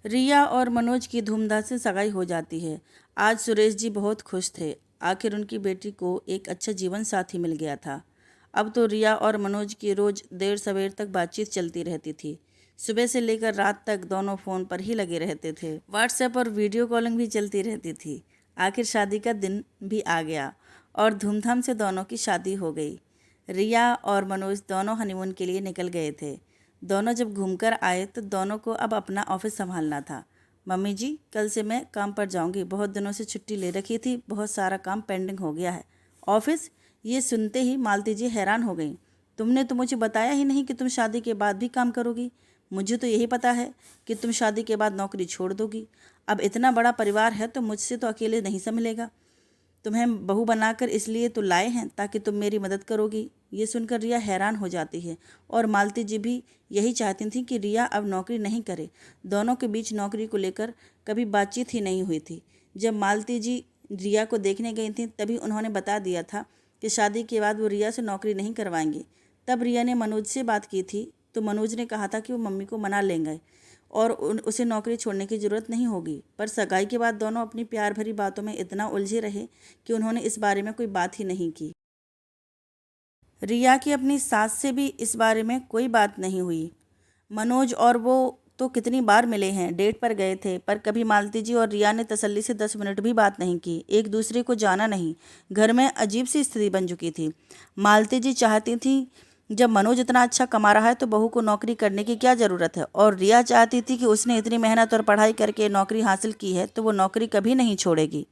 रिया और मनोज की धूमधाम से सगाई हो जाती है। आज सुरेश जी बहुत खुश थे। आखिर उनकी बेटी को एक अच्छा जीवन साथी मिल गया था। अब तो रिया और मनोज की रोज देर सवेर तक बातचीत चलती रहती थी। सुबह से लेकर रात तक दोनों फ़ोन पर ही लगे रहते थे। व्हाट्सएप और वीडियो कॉलिंग भी चलती रहती थी। आखिर शादी का दिन भी आ गया और धूमधाम से दोनों की शादी हो गई। रिया और मनोज दोनों हनीमून के लिए निकल गए थे। दोनों जब घूमकर आए तो दोनों को अब अपना ऑफिस संभालना था। मम्मी जी, कल से मैं काम पर जाऊंगी। बहुत दिनों से छुट्टी ले रखी थी, बहुत सारा काम पेंडिंग हो गया है। ऑफिस? ये सुनते ही मालती जी हैरान हो गईं। तुमने तो मुझे बताया ही नहीं कि तुम शादी के बाद भी काम करोगी। मुझे तो यही पता है कि तुम शादी के बाद नौकरी छोड़ दोगी। अब इतना बड़ा परिवार है तो मुझसे तो अकेले नहीं संभलेगा। तुम्हें बहू बनाकर इसलिए तो लाए हैं ताकि तुम मेरी मदद करोगी। ये सुनकर रिया हैरान हो जाती है और मालती जी भी यही चाहती थी कि रिया अब नौकरी नहीं करे। दोनों के बीच नौकरी को लेकर कभी बातचीत ही नहीं हुई थी। जब मालती जी रिया को देखने गई थी तभी उन्होंने बता दिया था कि शादी के बाद वो रिया से नौकरी नहीं करवाएंगे। तब रिया ने मनोज से बात की थी तो मनोज ने कहा था कि वो मम्मी को मना लेंगे और उसे नौकरी छोड़ने की ज़रूरत नहीं होगी। पर सगाई के बाद दोनों अपनी प्यार भरी बातों में इतना उलझे रहे कि उन्होंने इस बारे में कोई बात ही नहीं की। रिया की अपनी सास से भी इस बारे में कोई बात नहीं हुई। मनोज और वो तो कितनी बार मिले हैं, डेट पर गए थे, पर कभी मालती जी और रिया ने तसल्ली से 10 मिनट भी बात नहीं की, एक दूसरे को जाना नहीं। घर में अजीब सी स्थिति बन चुकी थी। मालती जी चाहती थी जब मनोज इतना अच्छा कमा रहा है तो बहू को नौकरी करने की क्या ज़रूरत है, और रिया चाहती थी कि उसने इतनी मेहनत और पढ़ाई करके नौकरी हासिल की है तो वो नौकरी कभी नहीं छोड़ेगी।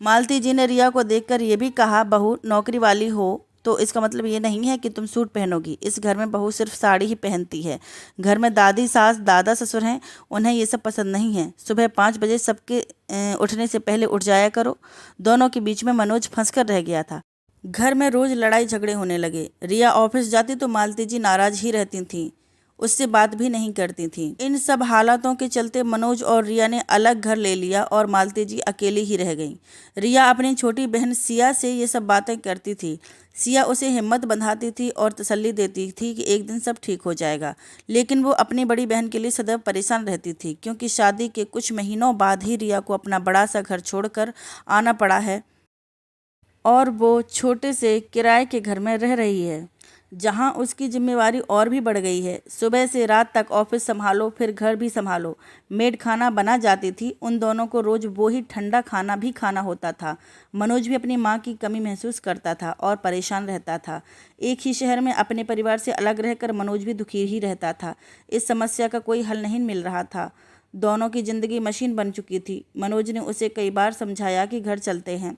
मालती जी ने रिया को देखकर ये भी कहा, बहू नौकरी वाली हो तो इसका मतलब ये नहीं है कि तुम सूट पहनोगी। इस घर में बहू सिर्फ साड़ी ही पहनती है। घर में दादी सास दादा ससुर हैं, उन्हें ये सब पसंद नहीं है। सुबह 5 बजे सबके उठने से पहले उठ जाया करो। दोनों के बीच में मनोज फंस कर रह गया था। घर में रोज लड़ाई झगड़े होने लगे। रिया ऑफिस जाती तो मालती जी नाराज ही रहती थीं, उससे बात भी नहीं करती थीं। इन सब हालातों के चलते मनोज और रिया ने अलग घर ले लिया और मालती जी अकेली ही रह गईं। रिया अपनी छोटी बहन सिया से ये सब बातें करती थी। सिया उसे हिम्मत बंधाती थी और तसल्ली देती थी कि एक दिन सब ठीक हो जाएगा। लेकिन वो अपनी बड़ी बहन के लिए सदैव परेशान रहती थी, क्योंकि शादी के कुछ महीनों बाद ही रिया को अपना बड़ा सा घर छोड़कर आना पड़ा है और वो छोटे से किराए के घर में रह रही है, जहाँ उसकी जिम्मेवारी और भी बढ़ गई है। सुबह से रात तक ऑफिस संभालो, फिर घर भी संभालो। मेड खाना बना जाती थी, उन दोनों को रोज वो ही ठंडा खाना भी खाना होता था। मनोज भी अपनी माँ की कमी महसूस करता था और परेशान रहता था। एक ही शहर में अपने परिवार से अलग रहकर मनोज भी दुखी ही रहता था। इस समस्या का कोई हल नहीं मिल रहा था। दोनों की जिंदगी मशीन बन चुकी थी। मनोज ने उसे कई बार समझाया कि घर चलते हैं,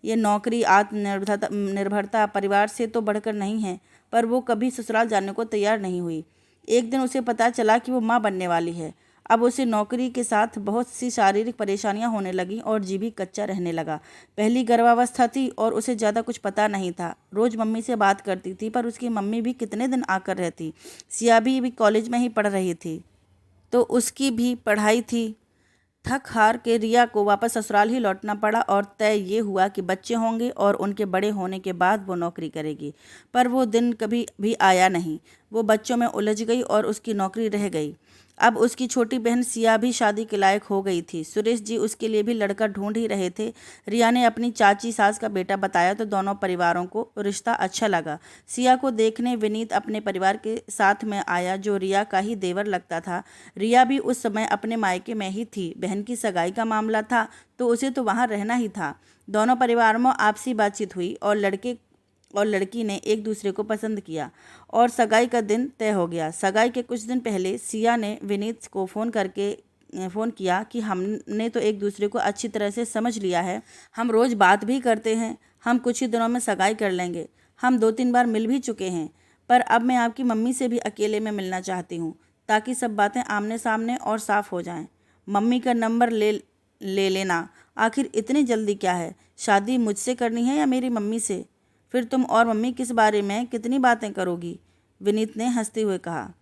ये नौकरी आत्मनिर्भरता निर्भरता परिवार से तो बढ़कर नहीं है, पर वो कभी ससुराल जाने को तैयार नहीं हुई। एक दिन उसे पता चला कि वो माँ बनने वाली है। अब उसे नौकरी के साथ बहुत सी शारीरिक परेशानियां होने लगीं और जी भी कच्चा रहने लगा। पहली गर्भावस्था थी और उसे ज़्यादा कुछ पता नहीं था। रोज़ मम्मी से बात करती थी, पर उसकी मम्मी भी कितने दिन आकर रहती। सिया भी कॉलेज में ही पढ़ रही थी तो उसकी भी पढ़ाई थी। थक हार के रिया को वापस ससुराल ही लौटना पड़ा और तय ये हुआ कि बच्चे होंगे और उनके बड़े होने के बाद वो नौकरी करेगी। पर वो दिन कभी भी आया नहीं। वो बच्चों में उलझ गई और उसकी नौकरी रह गई। अब उसकी छोटी बहन सिया भी शादी के लायक हो गई थी। सुरेश जी उसके लिए भी लड़का ढूंढ ही रहे थे। रिया ने अपनी चाची सास का बेटा बताया तो दोनों परिवारों को रिश्ता अच्छा लगा। सिया को देखने विनीत अपने परिवार के साथ में आया, जो रिया का ही देवर लगता था। रिया भी उस समय अपने मायके में ही थी। बहन की सगाई का मामला था तो उसे तो वहाँ रहना ही था। दोनों परिवारों में आपसी बातचीत हुई और लड़के और लड़की ने एक दूसरे को पसंद किया और सगाई का दिन तय हो गया। सगाई के कुछ दिन पहले सिया ने विनीत को फ़ोन किया कि हमने तो एक दूसरे को अच्छी तरह से समझ लिया है, हम रोज़ बात भी करते हैं, हम कुछ ही दिनों में सगाई कर लेंगे। हम 2-3 बार मिल भी चुके हैं, पर अब मैं आपकी मम्मी से भी अकेले में मिलना चाहती हूँ ताकि सब बातें आमने सामने और साफ़ हो जाएं। मम्मी का नंबर ले ले लेना। आखिर इतनी जल्दी क्या है? शादी मुझसे करनी है या मेरी मम्मी से? फिर तुम और मम्मी किस बारे में कितनी बातें करोगी? विनीत ने हंसते हुए कहा।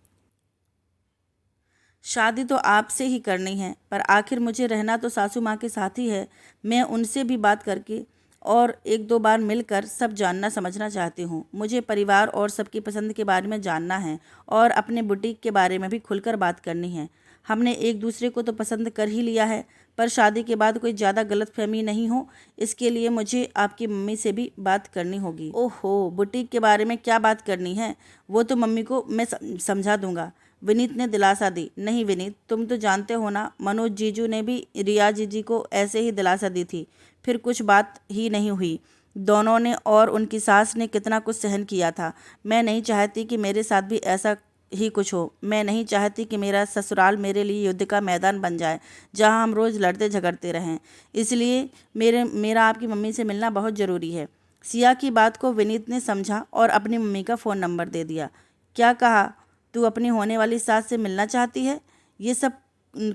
शादी तो आपसे ही करनी है, पर आखिर मुझे रहना तो सासू माँ के साथ ही है। मैं उनसे भी बात करके और 1-2 बार मिलकर सब जानना समझना चाहती हूँ। मुझे परिवार और सबकी पसंद के बारे में जानना है और अपने बुटीक के बारे में भी खुलकर बात करनी है। हमने एक दूसरे को तो पसंद कर ही लिया है, पर शादी के बाद कोई ज़्यादा गलतफहमी नहीं हो, इसके लिए मुझे आपकी मम्मी से भी बात करनी होगी। ओहो, बुटीक के बारे में क्या बात करनी है? वो तो मम्मी को मैं समझा दूंगा, विनीत ने दिलासा दी। नहीं विनीत, तुम तो जानते हो ना, मनोज जीजू ने भी रिया जीजी को ऐसे ही दिलासा दी थी, फिर कुछ बात ही नहीं हुई। दोनों ने और उनकी सास ने कितना कुछ सहन किया था। मैं नहीं चाहती कि मेरे साथ भी ऐसा ही कुछ हो। मैं नहीं चाहती कि मेरा ससुराल मेरे लिए युद्ध का मैदान बन जाए, जहां हम रोज़ लड़ते झगड़ते रहें। इसलिए मेरा आपकी मम्मी से मिलना बहुत ज़रूरी है। सिया की बात को विनीत ने समझा और अपनी मम्मी का फ़ोन नंबर दे दिया। क्या कहा? तू अपनी होने वाली सास से मिलना चाहती है? ये सब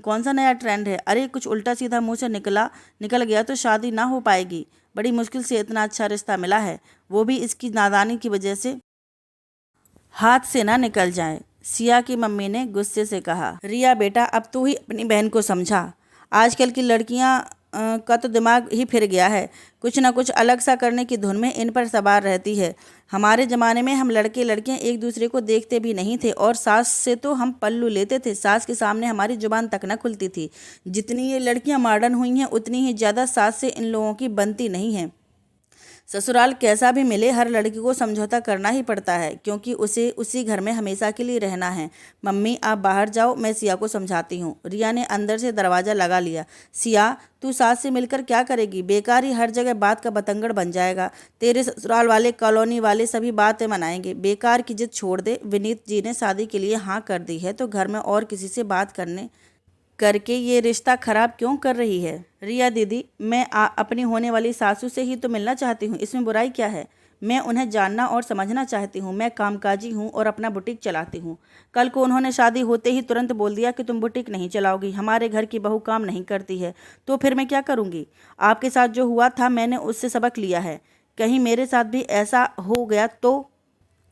कौन सा नया ट्रेंड है? अरे कुछ उल्टा सीधा मुंह से निकल गया तो शादी ना हो पाएगी। बड़ी मुश्किल से इतना अच्छा रिश्ता मिला है, वो भी इसकी नादानी की वजह से हाथ से ना निकल जाए। सिया की मम्मी ने गुस्से से कहा। रिया बेटा, अब तू ही अपनी बहन को समझा। आजकल की लड़कियां का तो दिमाग ही फिर गया है, कुछ ना कुछ अलग सा करने की धुन में इन पर सवार रहती है। हमारे ज़माने में हम लड़के लड़कियां एक दूसरे को देखते भी नहीं थे, और सास से तो हम पल्लू लेते थे, सास के सामने हमारी जुबान तक न खुलती थी। जितनी ये लड़कियां मॉडर्न हुई हैं, उतनी ही ज़्यादा सास से इन लोगों की बनती नहीं है। ससुराल कैसा भी मिले, हर लड़की को समझौता करना ही पड़ता है, क्योंकि उसे उसी घर में हमेशा के लिए रहना है। मम्मी आप बाहर जाओ, मैं सिया को समझाती हूँ। रिया ने अंदर से दरवाज़ा लगा लिया। सिया, तू सास से मिलकर क्या करेगी? बेकार ही हर जगह बात का बतंगड़ बन जाएगा। तेरे ससुराल वाले, कॉलोनी वाले सभी बातें मनाएंगे। बेकार की जिद छोड़ दे। विनीत जी ने शादी के लिए हाँ कर दी है, तो घर में और किसी से बात करके ये रिश्ता खराब क्यों कर रही है? रिया दीदी, मैं अपनी होने वाली सासू से ही तो मिलना चाहती हूँ, इसमें बुराई क्या है? मैं उन्हें जानना और समझना चाहती हूँ। मैं कामकाजी हूँ और अपना बुटीक चलाती हूँ। कल को उन्होंने शादी होते ही तुरंत बोल दिया कि तुम बुटीक नहीं चलाओगी, हमारे घर की बहू काम नहीं करती है, तो फिर मैं क्या करूँगी? आपके साथ जो हुआ था, मैंने उससे सबक लिया है। कहीं मेरे साथ भी ऐसा हो गया तो?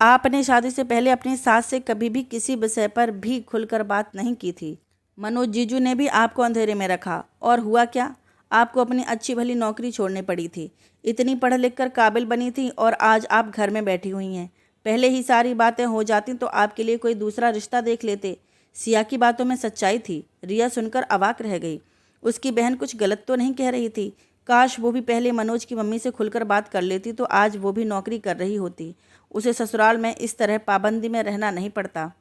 आपने शादी से पहले अपनी सास से कभी भी किसी विषय पर भी खुलकर बात नहीं की थी। मनोज जीजू ने भी आपको अंधेरे में रखा, और हुआ क्या? आपको अपनी अच्छी भली नौकरी छोड़नी पड़ी थी। इतनी पढ़ लिख कर काबिल बनी थी, और आज आप घर में बैठी हुई हैं। पहले ही सारी बातें हो जाती तो आपके लिए कोई दूसरा रिश्ता देख लेते। सिया की बातों में सच्चाई थी। रिया सुनकर अवाक रह गई। उसकी बहन कुछ गलत तो नहीं कह रही थी। काश वो भी पहले मनोज की मम्मी से खुलकर बात कर लेती, तो आज वो भी नौकरी कर रही होती। उसे ससुराल में इस तरह पाबंदी में रहना नहीं पड़ता।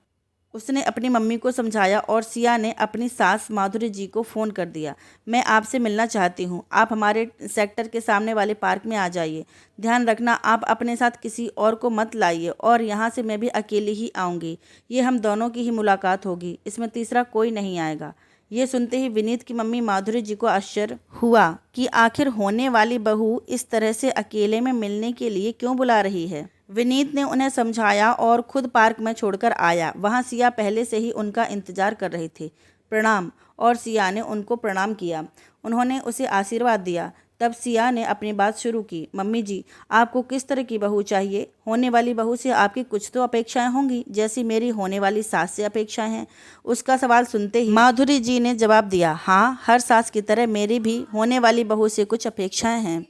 उसने अपनी मम्मी को समझाया, और सिया ने अपनी सास माधुरी जी को फ़ोन कर दिया। मैं आपसे मिलना चाहती हूँ, आप हमारे सेक्टर के सामने वाले पार्क में आ जाइए। ध्यान रखना, आप अपने साथ किसी और को मत लाइए, और यहाँ से मैं भी अकेली ही आऊँगी। ये हम दोनों की ही मुलाकात होगी, इसमें तीसरा कोई नहीं आएगा। ये सुनते ही विनीत की मम्मी माधुरी जी को आश्चर्य हुआ कि आखिर होने वाली बहू इस तरह से अकेले में मिलने के लिए क्यों बुला रही है। विनीत ने उन्हें समझाया और खुद पार्क में छोड़कर आया। वहां सिया पहले से ही उनका इंतजार कर रही थी। प्रणाम। और सिया ने उनको प्रणाम किया। उन्होंने उसे आशीर्वाद दिया। तब सिया ने अपनी बात शुरू की। मम्मी जी, आपको किस तरह की बहू चाहिए? होने वाली बहू से आपकी कुछ तो अपेक्षाएं होंगी, जैसी मेरी होने वाली सास से अपेक्षाएं हैं। उसका सवाल सुनते ही माधुरी जी ने जवाब दिया, हाँ, हर सास की तरह मेरी भी होने वाली बहू से कुछ अपेक्षाएं हैं।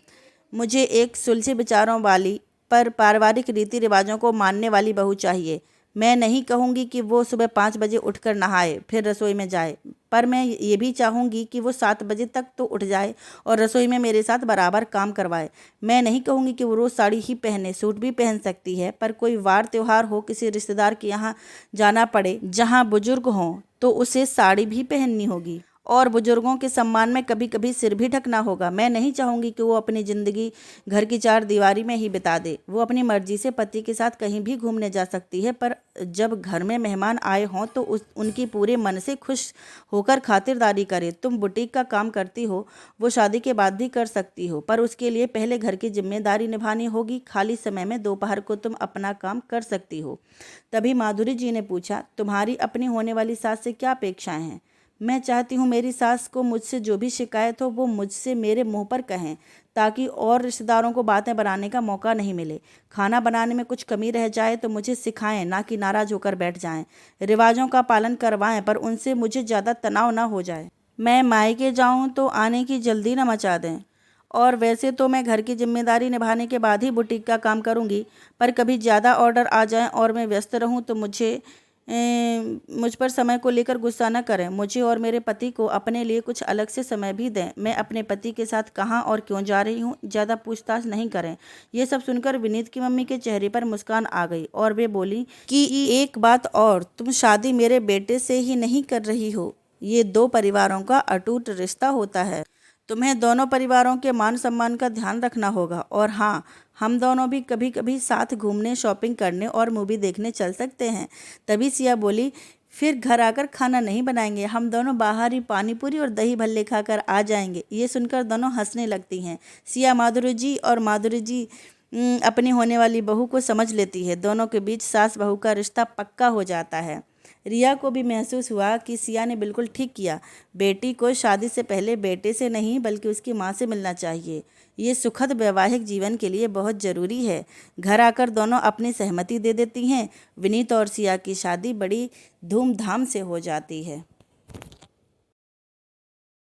मुझे एक सुलझे विचारों वाली, पर पारिवारिक रीति रिवाजों को मानने वाली बहू चाहिए। मैं नहीं कहूँगी कि वो सुबह 5 बजे उठकर नहाए फिर रसोई में जाए, पर मैं ये भी चाहूँगी कि वो 7 बजे तक तो उठ जाए और रसोई में मेरे साथ बराबर काम करवाए। मैं नहीं कहूँगी कि वो रोज़ साड़ी ही पहने, सूट भी पहन सकती है, पर कोई वार त्योहार हो, किसी रिश्तेदार के यहाँ जाना पड़े जहाँ बुजुर्ग हों, तो उसे साड़ी भी पहननी होगी, और बुजुर्गों के सम्मान में कभी कभी सिर भी ढकना होगा। मैं नहीं चाहूँगी कि वो अपनी ज़िंदगी घर की चार दीवारी में ही बिता दे। वो अपनी मर्जी से पति के साथ कहीं भी घूमने जा सकती है, पर जब घर में मेहमान आए हों तो उनकी पूरे मन से खुश होकर खातिरदारी करे। तुम बुटीक का काम करती हो, वो शादी के बाद भी कर सकती हो, पर उसके लिए पहले घर की जिम्मेदारी निभानी होगी। खाली समय में दोपहर को तुम अपना काम कर सकती हो। तभी माधुरी जी ने पूछा, तुम्हारी अपनी होने वाली सास से क्या अपेक्षाएं हैं? मैं चाहती हूँ मेरी सास को मुझसे जो भी शिकायत हो वो मुझसे मेरे मुंह पर कहें, ताकि और रिश्तेदारों को बातें बनाने का मौका नहीं मिले। खाना बनाने में कुछ कमी रह जाए तो मुझे सिखाएं, ना कि नाराज होकर बैठ जाएं। रिवाजों का पालन करवाएं, पर उनसे मुझे ज़्यादा तनाव ना हो जाए। मैं मायके जाऊँ तो आने की जल्दी न मचा दें। और वैसे तो मैं घर की जिम्मेदारी निभाने के बाद ही बुटीक का काम करूँगी, पर कभी ज़्यादा ऑर्डर आ जाएं और मैं व्यस्त रहूँ तो मुझे मुझ पर समय को लेकर गुस्सा न करें। मुझे और मेरे पति को अपने लिए कुछ अलग से समय भी दें। मैं अपने पति के साथ कहाँ और क्यों जा रही हूँ, ज़्यादा पूछताछ नहीं करें। ये सब सुनकर विनीत की मम्मी के चेहरे पर मुस्कान आ गई और वे बोली कि एक बात और, तुम शादी मेरे बेटे से ही नहीं कर रही हो। ये दो परिवारों का अटूट रिश्ता होता है। तुम्हें दोनों परिवारों के मान सम्मान का ध्यान रखना होगा। और हाँ, हम दोनों भी कभी कभी साथ घूमने, शॉपिंग करने और मूवी देखने चल सकते हैं। तभी सिया बोली, फिर घर आकर खाना नहीं बनाएंगे, हम दोनों बाहर ही पानी पूरी और दही भल्ले खाकर आ जाएंगे। ये सुनकर दोनों हंसने लगती हैं। सिया माधुरी जी और माधुरी जी अपनी होने वाली बहू को समझ लेती है। दोनों के बीच सास बहू का रिश्ता पक्का हो जाता है। रिया को भी महसूस हुआ कि सिया ने बिल्कुल ठीक किया। बेटी को शादी से पहले बेटे से नहीं बल्कि उसकी माँ से मिलना चाहिए। ये सुखद वैवाहिक जीवन के लिए बहुत ज़रूरी है। घर आकर दोनों अपनी सहमति दे देती हैं। विनीत और सिया की शादी बड़ी धूमधाम से हो जाती है।